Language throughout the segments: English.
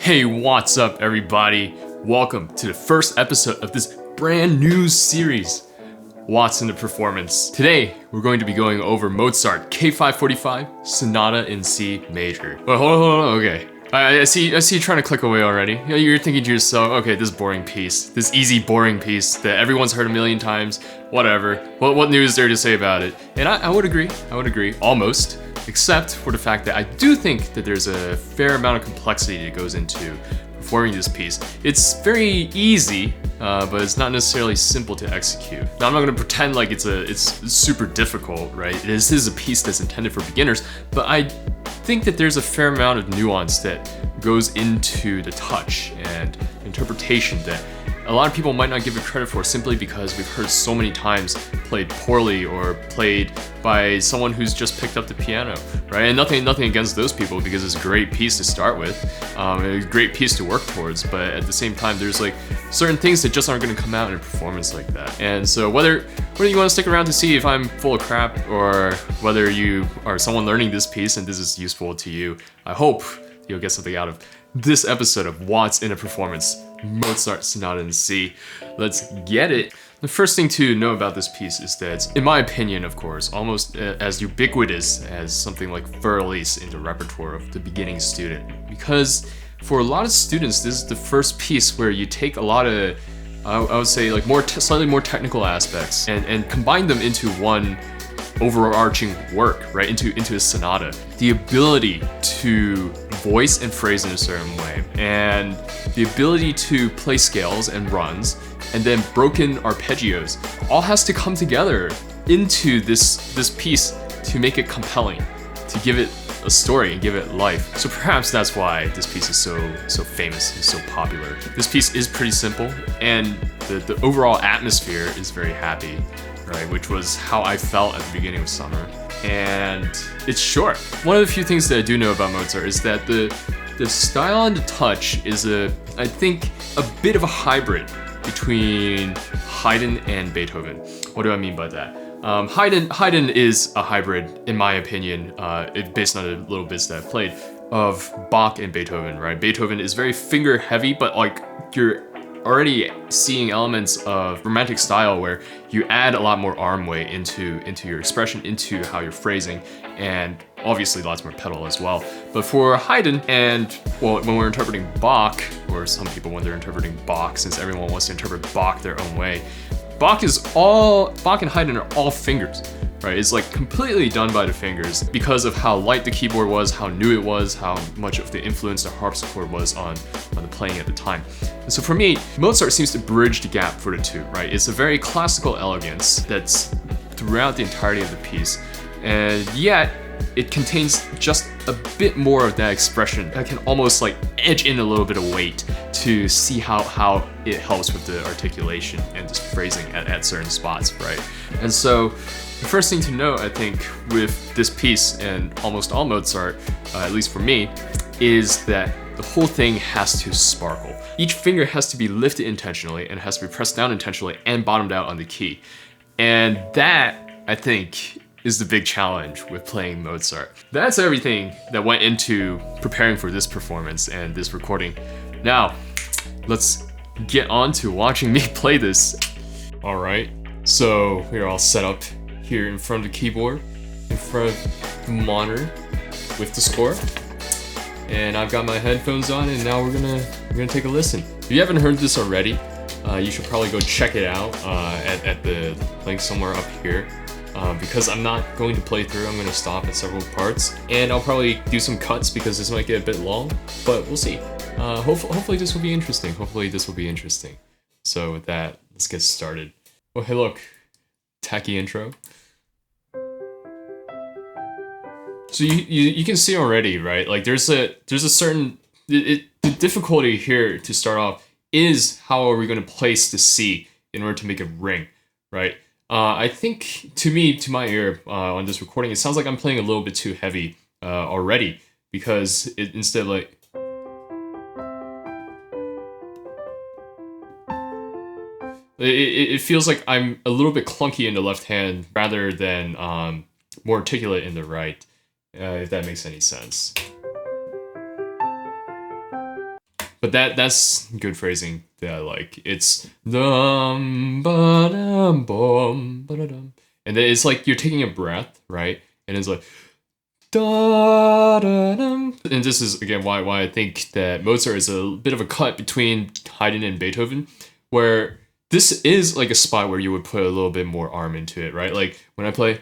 Hey, what's up everybody? Welcome to the first episode of this brand new series, Watts in the Performance. Today, we're going to be going over Mozart K545 Sonata in C major. Wait, hold on, okay. I see you trying to click away already. You're thinking to yourself, okay, this boring piece, this easy boring piece that everyone's heard a million times, whatever. What new is there to say about it? And I would agree, almost. Except for the fact that I do think that there's a fair amount of complexity that goes into performing this piece. It's very easy, but it's not necessarily simple to execute. Now I'm not going to pretend like it's super difficult, right? This is a piece that's intended for beginners, but I think that there's a fair amount of nuance that goes into the touch and interpretation that a lot of people might not give it credit for simply because we've heard so many times played poorly or played by someone who's just picked up the piano, right? And nothing against those people because it's a great piece to start with, a great piece to work towards, but at the same time there's like certain things that just aren't going to come out in a performance like that. And so whether you want to stick around to see if I'm full of crap or whether you are someone learning this piece and this is useful to you, I hope you'll get something out of this episode of Watts in a Performance, Mozart Sonata in C. Let's get it. The first thing to know about this piece is that it's, in my opinion, of course, almost as ubiquitous as something like Fur-Elise in the repertoire of the beginning student. Because for a lot of students, this is the first piece where you take a lot of, I would say, like slightly more technical aspects and combine them into one overarching work, right? Into a sonata. The ability to voice and phrase in a certain way, and the ability to play scales and runs, and then broken arpeggios, all has to come together into this piece to make it compelling, to give it a story and give it life. So perhaps that's why this piece is so famous and so popular. This piece is pretty simple, and the overall atmosphere is very happy, right? Which was how I felt at the beginning of summer. And it's short. One of the few things that I do know about Mozart is that the style and the touch is I think a bit of a hybrid between Haydn and Beethoven. What do I mean by that? Haydn is a hybrid, in my opinion, based on the little bits that I've played, of Bach and Beethoven, right? Beethoven is very finger heavy, but like you're already seeing elements of romantic style where you add a lot more arm weight into your expression, into how you're phrasing, and obviously lots more pedal as well. But for Haydn, and well, when we're interpreting Bach, or some people when they're interpreting Bach, since everyone wants to interpret Bach their own way, Bach and Haydn are all fingers, right? It's like completely done by the fingers because of how light the keyboard was, how new it was, how much of the influence the harpsichord was on the playing at the time. And so for me, Mozart seems to bridge the gap for the two, right? It's a very classical elegance that's throughout the entirety of the piece, and yet it contains just a bit more of that expression that can almost like edge in a little bit of weight to see how it helps with the articulation and just phrasing at certain spots, right? And so the first thing to note, I think, with this piece and almost all Mozart, at least for me, is that the whole thing has to sparkle. Each finger has to be lifted intentionally and has to be pressed down intentionally and bottomed out on the key. And that, I think, is the big challenge with playing Mozart. That's everything that went into preparing for this performance and this recording. Now, let's get on to watching me play this. All right, so we're all set up here in front of the keyboard, in front of the monitor with the score. And I've got my headphones on, and now we're gonna take a listen. If you haven't heard this already, you should probably go check it out at the link somewhere up here. Because I'm not going to play through, I'm going to stop at several parts, and I'll probably do some cuts because this might get a bit long, but we'll see. Hopefully this will be interesting. So with that, let's get started. Oh, hey look, tacky intro. So you can see already, right? Like there's a certain, the difficulty here to start off is how are we going to place the C in order to make it ring, right? I think, to my ear, on this recording, it sounds like I'm playing a little bit too heavy already, because instead like... It feels like I'm a little bit clunky in the left hand rather than more articulate in the right, if that makes any sense. But that's good phrasing that I like. It's dum ba dum bum ba dum, and then it's like you're taking a breath, right? And it's like da da dum. And this is again why I think that Mozart is a bit of a cut between Haydn and Beethoven, where this is like a spot where you would put a little bit more arm into it, right? Like when I play,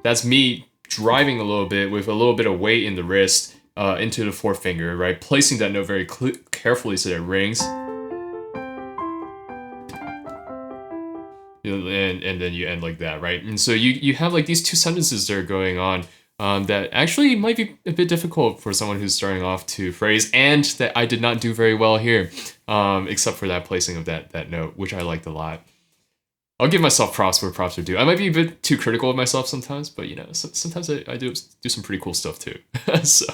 that's me driving a little bit with a little bit of weight in the wrist into the fourth finger, right? Placing that note very carefully so that it rings. And then you end like that, right? And so you have like these two sentences that are going on that actually might be a bit difficult for someone who's starting off to phrase, and that I did not do very well here, except for that placing of that note, which I liked a lot. I'll give myself props where props are due. I might be a bit too critical of myself sometimes, but you know, sometimes I do some pretty cool stuff too. So.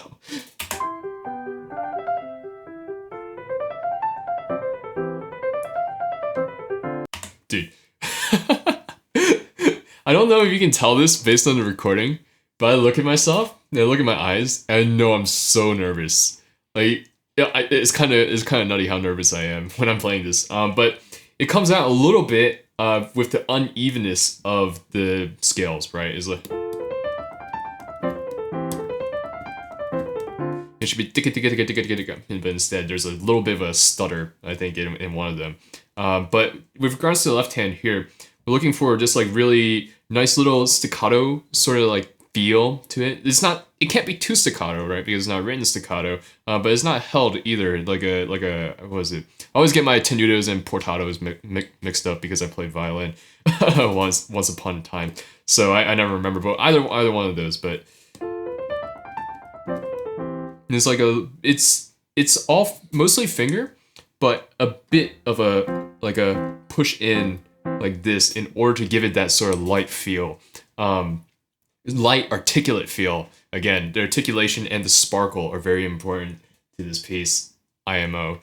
Dude. I don't know if you can tell this based on the recording, but I look at myself and I look at my eyes and I know I'm so nervous. Like, it's kind of nutty how nervous I am when I'm playing this. But it comes out a little bit with the unevenness of the scales, right? It's like it should be ticka ticka ticka ticka ticka, but instead there's a little bit of a stutter, I think, in one of them. But with regards to the left hand here, we're looking for just like really nice little staccato sort of like feel to it. It can't be too staccato, right? Because it's not written staccato, but it's not held either. Like a what was it? I always get my tenutos and portatos mixed up because I played violin once upon a time. So I never remember, but either one of those. But it's like it's all mostly finger, but a bit of a push in like this in order to give it that sort of light feel, light articulate feel. Again, the articulation and the sparkle are very important to this piece. IMO.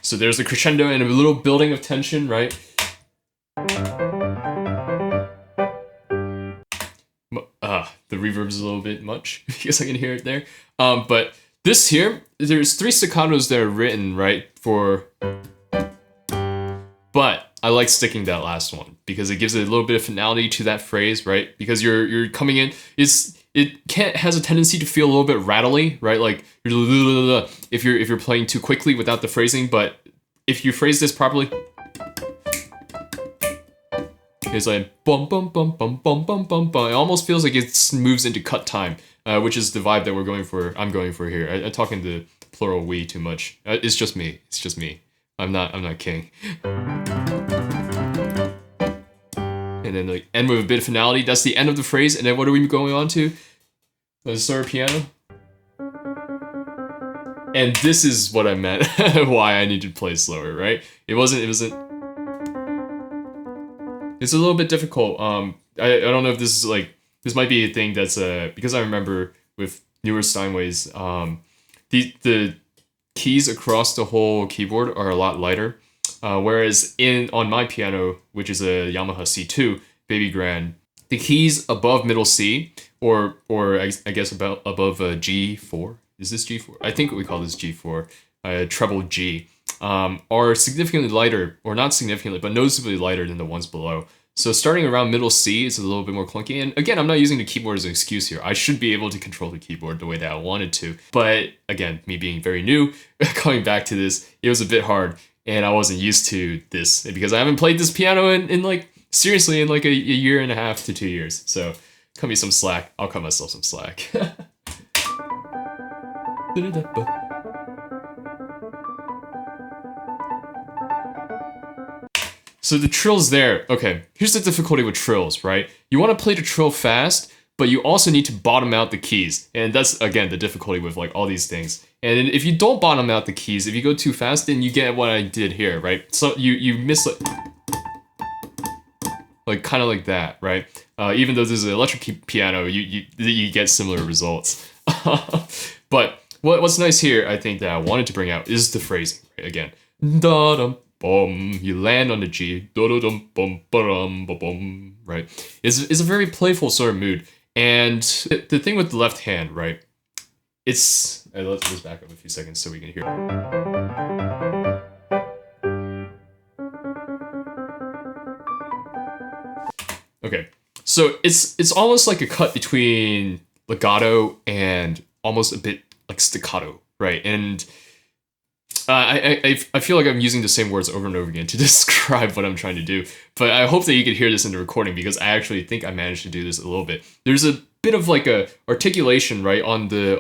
So there's a crescendo and a little building of tension, right? The reverb's a little bit much because I can hear it there. But this here, there's 3 staccatos that are written, right, for... But I like sticking that last one because it gives it a little bit of finality to that phrase, right? Because you're coming in, it has a tendency to feel a little bit rattly, right? Like if you're playing too quickly without the phrasing, but if you phrase this properly, it's like bum bum bum bum bum bum bum bum. It almost feels like it moves into cut time, which is the vibe that we're going for. I'm going for here. I talk in the plural we too much. It's just me. It's just me. I'm not king. And then like end with a bit of finality. That's the end of the phrase. And then what are we going on to? The slower piano. And this is what I meant. Why I need to play slower, right? It wasn't. It's a little bit difficult. I don't know if this is like, this might be a thing that's because I remember with newer Steinways, the keys across the whole keyboard are a lot lighter. Whereas on my piano, which is a Yamaha C2 Baby Grand, the keys above middle C, or I guess above G4. Is this G4? I think we call this G4, treble G. Are significantly lighter, or not significantly, but noticeably lighter than the ones below. So starting around middle C is a little bit more clunky. And again, I'm not using the keyboard as an excuse here. I should be able to control the keyboard the way that I wanted to. But again, me being very new, coming back to this, it was a bit hard. And I wasn't used to this because I haven't played this piano in like, seriously, in like a year and a half to 2 years. So cut me some slack. I'll cut myself some slack. So the trill's there. Okay, here's the difficulty with trills, right? You want to play the trill fast, but you also need to bottom out the keys. And that's, again, the difficulty with like all these things. And if you don't bottom out the keys, if you go too fast, then you get what I did here, right? So you miss like kind of like that, right? Even though this is an electric piano, you get similar results. But what's nice here, I think that I wanted to bring out is the phrasing, right? Again, da-dum, bum. You land on the G, do-do-dum, bum, ba-dum, ba-bum, right? It's a very playful sort of mood. And the thing with the left hand, right? Let's just back up a few seconds so we can hear. Okay, so it's almost like a cut between legato and almost a bit like staccato, right? And I feel like I'm using the same words over and over again to describe what I'm trying to do, but I hope that you can hear this in the recording because I actually think I managed to do this a little bit. There's a bit of like a articulation, right, on the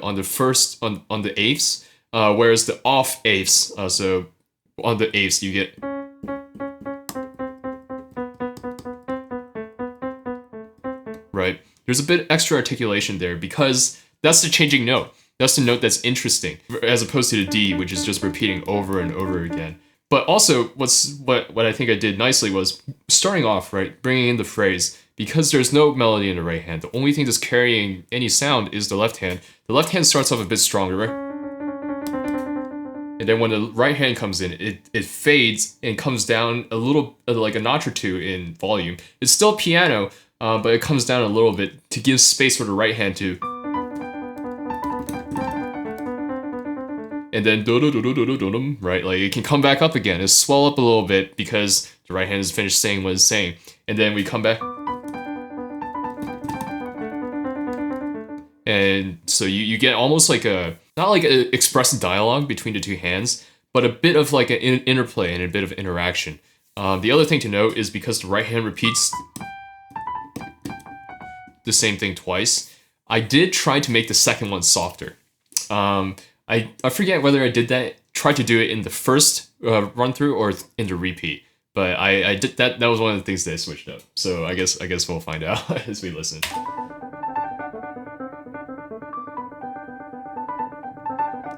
eighths, whereas the off eighths, so on the eighths you get. Right, there's a bit extra articulation there because that's the changing note. That's the note that's interesting, as opposed to the D, which is just repeating over and over again. But also, what I think I did nicely was starting off, right, bringing in the phrase, because there's no melody in the right hand. The only thing that's carrying any sound is the left hand. The left hand starts off a bit stronger, right? And then when the right hand comes in, it fades and comes down a little, like a notch or two in volume. It's still piano, but it comes down a little bit to give space for the right hand to. And then right, like it can come back up again. It swell up a little bit because the right hand has finished saying what it's saying. And then we come back. And so you get almost like not like an expressive dialogue between the two hands, but a bit of like an interplay and a bit of interaction. The other thing to note is because the right hand repeats the same thing twice, I did try to make the second one softer. I forget whether I did that, tried to do it in the first run through or in the repeat, but I did that. That was one of the things that I switched up. So I guess we'll find out as we listen.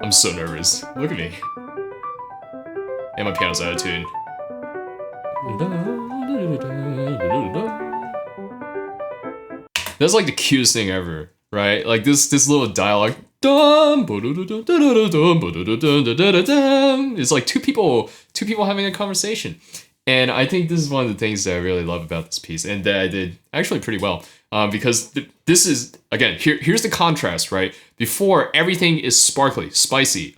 I'm so nervous. Look at me. And my piano's out of tune. That's like the cutest thing ever, right? Like this little dialogue. It's like two people having a conversation. And I think this is one of the things that I really love about this piece, and that I did actually pretty well. Because this is, again, here's the contrast, right? Before, everything is sparkly, spicy,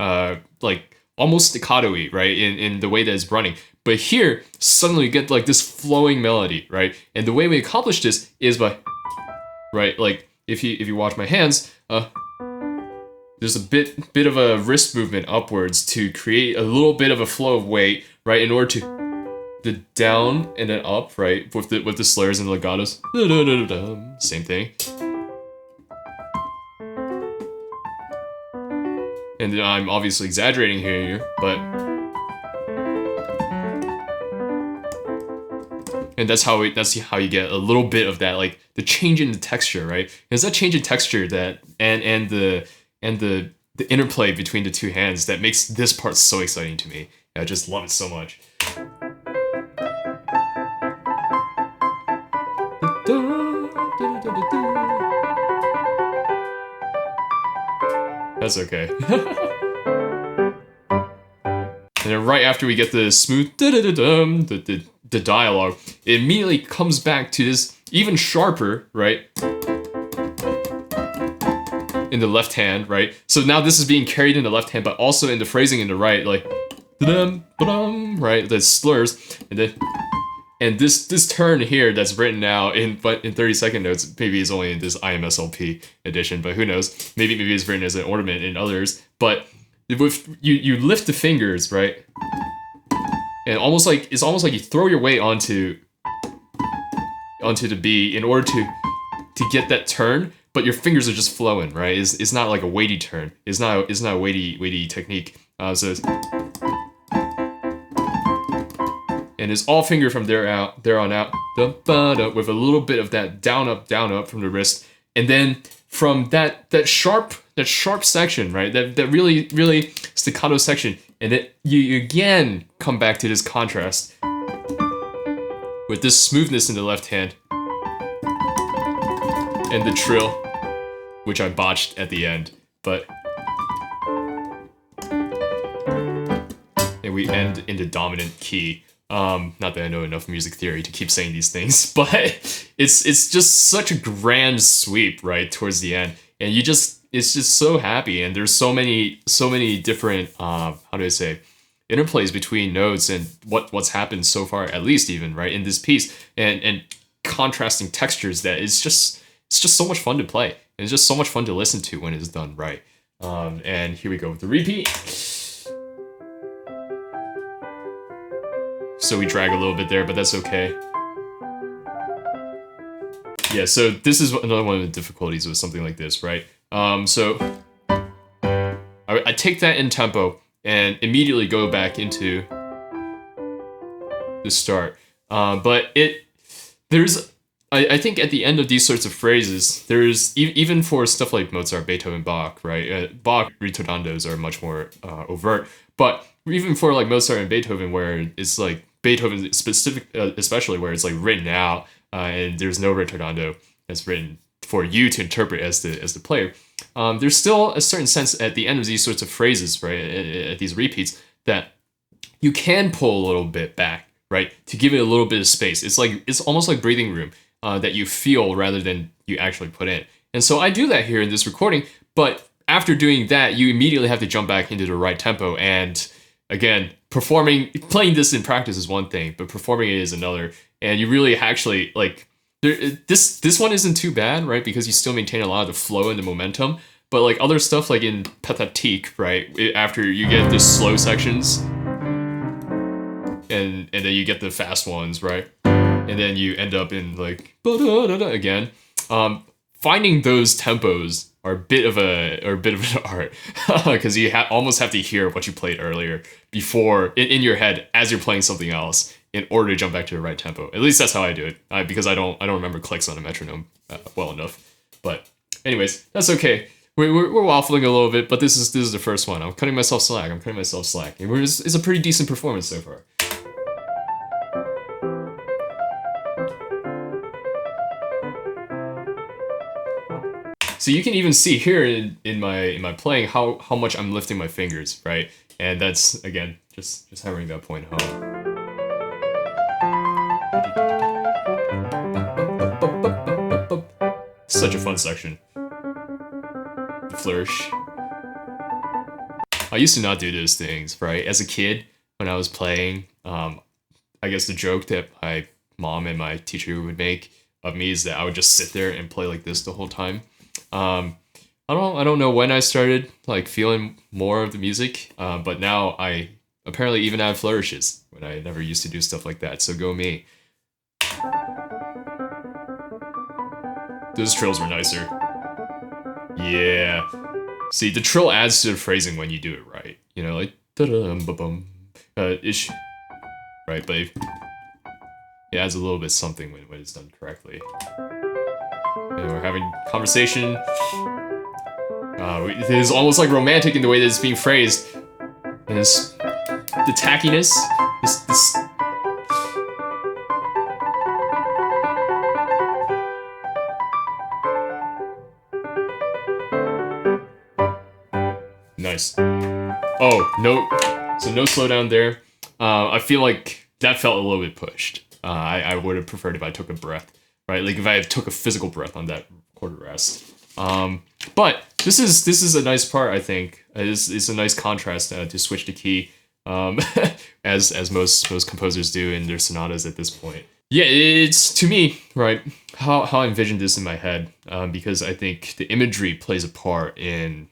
like almost staccato-y, right? In the way that it's running. But here, suddenly you get like this flowing melody, right? And the way we accomplish this is by, right? Like if you watch my hands, there's a bit of a wrist movement upwards to create a little bit of a flow of weight, right? In order to the down and then up, right? With the slurs and the legatos. Same thing. And then I'm obviously exaggerating here, but and that's how you get a little bit of that, like the change in the texture, right? It's that change in texture that and the interplay between the two hands that makes this part so exciting to me. I just love it so much. That's okay. And then right after we get the smooth the dialogue, it immediately comes back to this even sharper, right? In the left hand, right? So now this is being carried in the left hand, but also in the phrasing in the right, like right? The slurs, and this turn here that's written now in 30-second notes, maybe is only in this IMSLP edition, but who knows? Maybe it's written as an ornament in others. But with you lift the fingers, right? And it's almost like you throw your weight onto the B in order to get that turn, but your fingers are just flowing, right? It's not like a weighty turn. It's not a weighty technique. So it's, and it's all finger from there on out, with a little bit of that down up from the wrist, and then from that sharp section, right? That really staccato section, and then you again come back to this contrast with this smoothness in the left hand and the trill, which I botched at the end, but and we end in the dominant key. Not that I know enough music theory to keep saying these things, but it's just such a grand sweep, right, towards the end. And it's just so happy, and there's so many different how do I say, interplays between notes and what's happened so far, at least even, right, in this piece, and contrasting textures that it's just so much fun to play. And it's just so much fun to listen to when it's done right. And here we go with the repeat. So we drag a little bit there, but that's okay. Yeah, so this is another one of the difficulties with something like this, right? So I take that in tempo and immediately go back into the start. But I think at the end of these sorts of phrases, there's, even for stuff like Mozart, Beethoven, Bach, right? Bach ritornandos are much more overt, but even for like Mozart and Beethoven, where it's like Beethoven specific, especially where it's like written out and there's no ritornando that's written for you to interpret as the player. There's still a certain sense at the end of these sorts of phrases, right? At these repeats, that you can pull a little bit back, right? To give it a little bit of space. It's almost like breathing room that you feel rather than you actually put in. And so I do that here in this recording, but after doing that, you immediately have to jump back into the right tempo. And again, playing this in practice is one thing, but performing it is another. And you really actually, like, this one isn't too bad, right? Because you still maintain a lot of the flow and the momentum. But like other stuff, like in Pathétique, right? After you get the slow sections, and then you get the fast ones, right? And then you end up in like again. Finding those tempos are a bit of an art, because you almost have to hear what you played earlier before in your head as you're playing something else in order to jump back to the right tempo. At least that's how I do it, because I don't remember clicks on a metronome well enough. But anyways, that's okay. We're waffling a little bit, but this is the first one. I'm cutting myself slack. And it's a pretty decent performance so far. So you can even see here in my playing how much I'm lifting my fingers, right? And that's, again, just hammering that point home. Such a fun section. The flourish. I used to not do those things, right? As a kid, when I was playing, I guess the joke that my mom and my teacher would make of me is that I would just sit there and play like this the whole time. I don't know when I started like feeling more of the music, but now I apparently even add flourishes when I never used to do stuff like that. So go me. Those trills were nicer. Yeah. See, the trill adds to the phrasing when you do it right. You know, like da-da-dum-ba-bum, ish. Right, but it adds a little bit something when it's done correctly. And we're having conversation. It is almost like romantic in the way that it's being phrased. And the tackiness, this nice. Oh, no. So no slowdown there. I feel like that felt a little bit pushed. I would have preferred if I took a breath, right? Like if I took a physical breath on that quarter rest. But this is a nice part, I think. It's a nice contrast to switch to key, as most composers do in their sonatas at this point. Yeah, it's, to me, right, how I envisioned this in my head, because I think the imagery plays a part in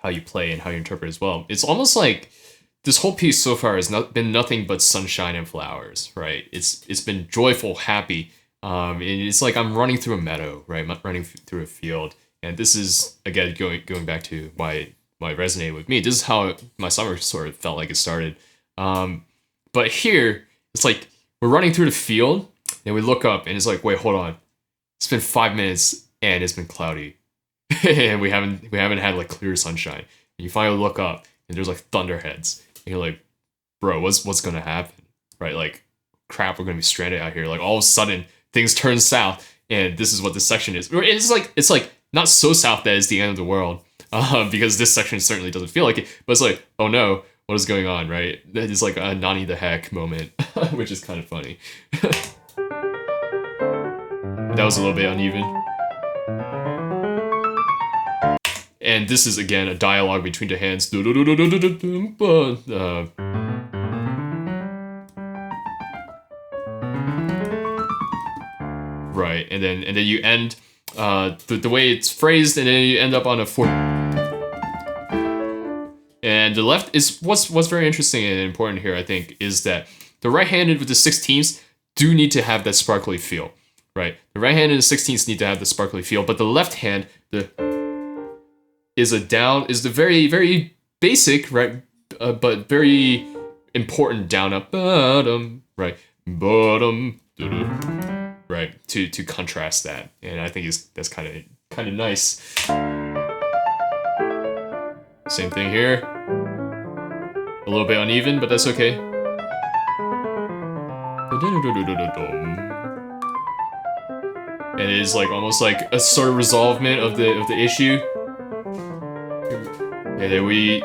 how you play and how you interpret as well. It's almost like this whole piece so far has been nothing but sunshine and flowers, right? It's been joyful, happy. And it's like I'm running through a meadow, right? I'm running through a field. And this is, again, going back to why it resonated with me. This is how my summer sort of felt like it started. But here, it's like we're running through the field, and we look up, and it's like, wait, hold on. It's been 5 minutes, and it's been cloudy. And we haven't had like clear sunshine. And you finally look up, and there's like thunderheads. And you're like, bro, what's gonna happen? Right? Like, crap, we're gonna be stranded out here. Like, all of a sudden, things turn south, and this is what this section is. It's like not so south that it's the end of the world, because this section certainly doesn't feel like it. But it's like, oh no, what is going on, right? That is like a Nani the heck moment, which is kind of funny. That was a little bit uneven. And this is again a dialogue between the hands. Right, and then you end the way it's phrased, and then you end up on a 4. And the left is what's very interesting and important here, I think, is that the right-handed with the 16ths do need to have that sparkly feel, right? The right-handed and the 16ths need to have the sparkly feel, but the left hand is the very, very basic, right, but very important down up bottom, right, bottom, right, to contrast that, and I think that's kind of nice. Same thing here. A little bit uneven, but that's okay. And it is like almost like a sort of resolvement of the issue. And then we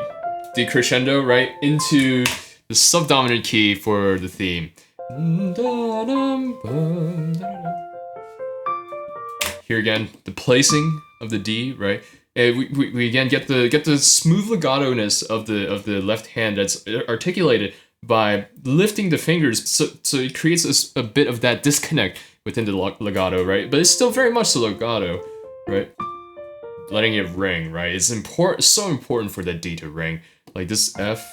decrescendo right into the subdominant key for the theme. Here again, the placing of the D, right? And we again get the smooth legato-ness of the left hand that's articulated by lifting the fingers, so it creates a bit of that disconnect within the legato, right? But it's still very much the legato, right? Letting it ring, right? It's so important for that D to ring. Like this F,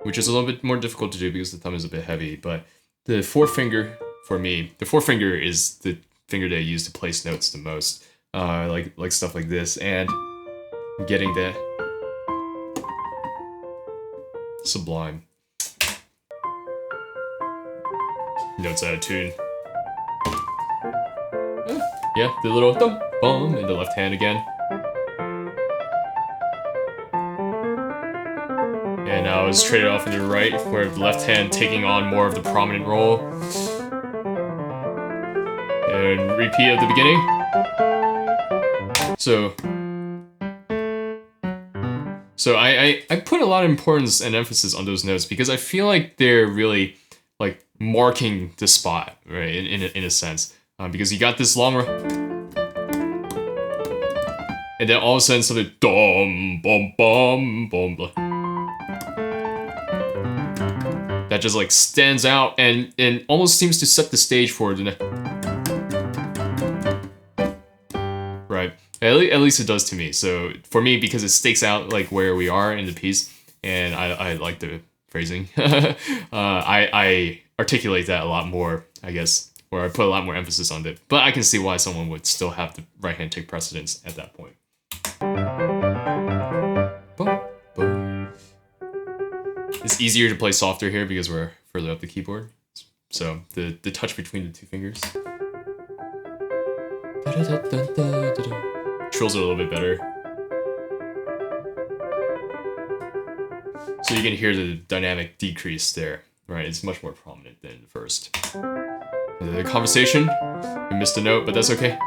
which is a little bit more difficult to do because the thumb is a bit heavy, but the forefinger, for me, the forefinger is the finger that I use to place notes the most. Like stuff like this, and getting that sublime notes out of tune. Yeah, the little thump bum in the left hand again. And now it's traded off in the right, where the left hand taking on more of the prominent role. And repeat at the beginning. So I put a lot of importance and emphasis on those notes because I feel like they're really like marking the spot, right? In a sense, because you got this long, and then all of a sudden something dum bum bum bum blah, that just like stands out and almost seems to set the stage for the right. At least it does to me. So for me, because it stakes out like where we are in the piece, and I like the phrasing, I articulate that a lot more, I guess, or I put a lot more emphasis on it. But I can see why someone would still have the right hand take precedence at that point. It's easier to play softer here because we're further up the keyboard. So the touch between the two fingers. Trills are a little bit better. So you can hear the dynamic decrease there, right? It's much more prominent than the first. The conversation, we missed a note, but that's okay.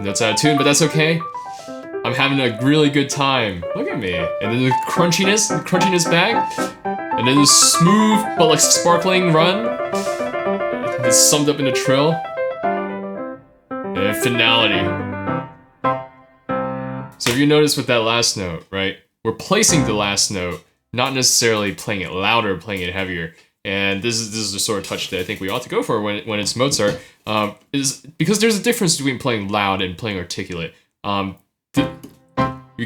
Notes out of tune, but that's okay. I'm having a really good time. Look at me. And then the crunchiness back. And then the smooth, but like sparkling run. It's summed up in a trill. And finality. So if you notice with that last note, right? We're placing the last note, not necessarily playing it louder, playing it heavier. And this is the sort of touch that I think we ought to go for when it's Mozart, is because there's a difference between playing loud and playing articulate. You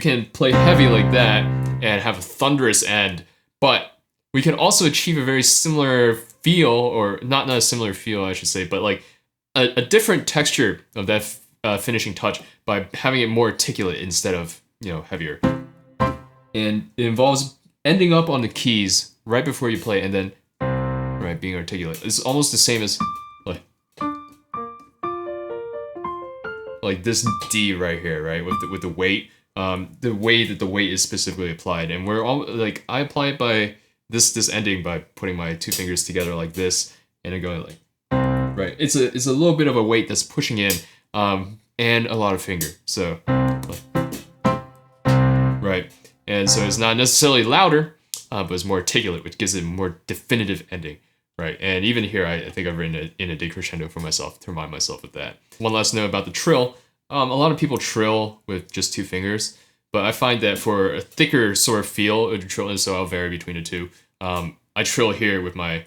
can play heavy like that and have a thunderous end, but we can also achieve a very similar feel, or not a similar feel, I should say, but like a different texture of that finishing touch by having it more articulate instead of, heavier. And it involves ending up on the keys right before you play and then being articulate. It's almost the same as like this D right here, right? With the weight, the way that the weight is specifically applied, and we're all like, I apply it by this ending by putting my two fingers together like this, and then going like, right. It's a little bit of a weight that's pushing in, and a lot of finger. So, right. And so it's not necessarily louder, but it's more articulate, which gives it a more definitive ending, right? And even here, I think I've written in a decrescendo for myself to remind myself of that. One last note about the trill. A lot of people trill with just 2 fingers, but I find that for a thicker sort of feel of the trill, and so I'll vary between the 2. I trill here with my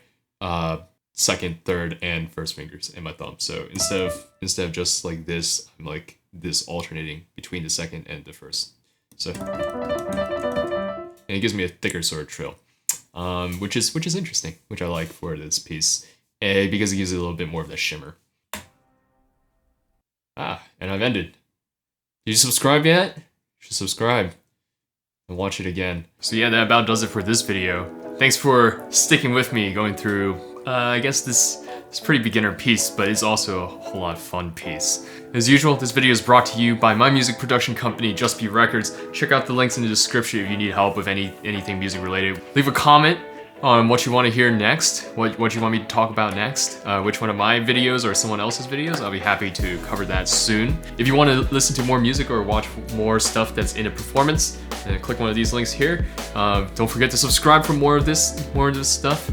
second, third, and first fingers and my thumb. So instead of just like this, I'm like this alternating between the second and the first. So, and it gives me a thicker sort of trill, which is interesting, which I like for this piece, because it gives it a little bit more of that shimmer. And I've ended. Did you subscribe yet? You should subscribe and watch it again. So yeah, that about does it for this video. Thanks for sticking with me going through, I guess this pretty beginner piece, but it's also a whole lot of fun piece. As usual, this video is brought to you by my music production company, Just Be Records. Check out the links in the description if you need help with anything music related. Leave a comment on what you want to hear next, what you want me to talk about next, which one of my videos or someone else's videos. I'll be happy to cover that soon. If you want to listen to more music or watch more stuff that's in a performance, then click one of these links here. Don't forget to subscribe for more of this stuff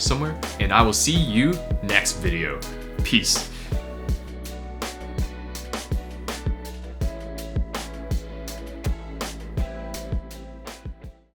somewhere, and I will see you next video. Peace.